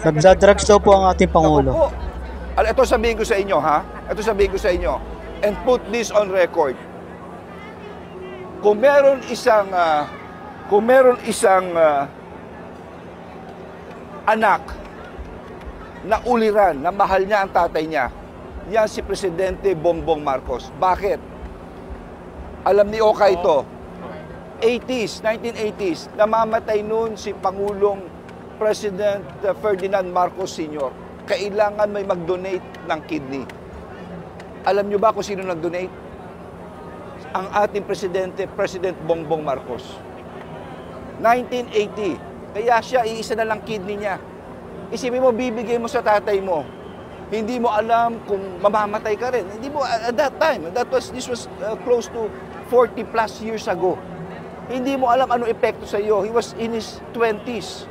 Nagdadrugs daw po ang ating Ako Pangulo. po. Ito sabihin ko sa inyo, ha? Ito sabihin ko sa inyo. And put this on record. Kung meron isang anak na uliran, na mahal niya ang tatay niya, yan si Presidente Bongbong Marcos. Bakit? Alam ni Oka ito. 1980s, namamatay noon si Pangulong President Ferdinand Marcos Sr. Kailangan may mag-donate ng kidney. Alam niyo ba kung sino nag-donate? Ang ating Presidente, President Bongbong Marcos. 1980. Kaya siya, iisa na lang kidney niya. Isipin mo, bibigay mo sa tatay mo. Hindi mo alam kung mamamatay ka rin. Hindi mo, at that time, this was close to 40 plus years ago. Hindi mo alam ano epekto sa iyo. He was in his 20s.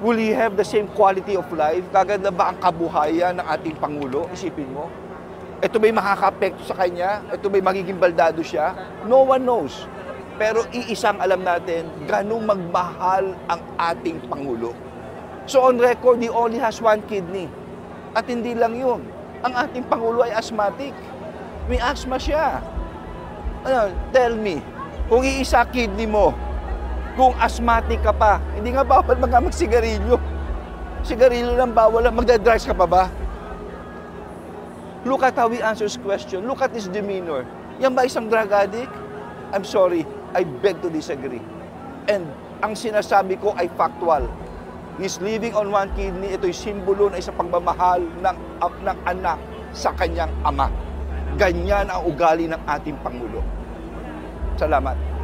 Will he have the same quality of life? Gaganda ba ang kabuhayan ng ating Pangulo? Isipin mo. Ito ba'y makaka-apekto sa kanya? Ito ba'y magiging baldado siya? No one knows. Pero iisang alam natin, ganung magmahal ang ating Pangulo. So on record, he only has one kidney. At hindi lang yun. Ang ating Pangulo ay asthmatic. May asthma siya. Ano, tell me, kung iisa kidney mo, kung asthmatic ka pa, hindi nga bawal magsigarilyo. Sigarilyo lang bawal lang, magdadrugs ka pa ba? Look at how he answers question. Look at his demeanor. Yan ba isang drug addict? I'm sorry, I beg to disagree. And ang sinasabi ko ay factual. He's living on one kidney. Ito'y simbolo na isang pagmamahal ng anak sa kanyang ama. Ganyan ang ugali ng ating Pangulo. Salamat.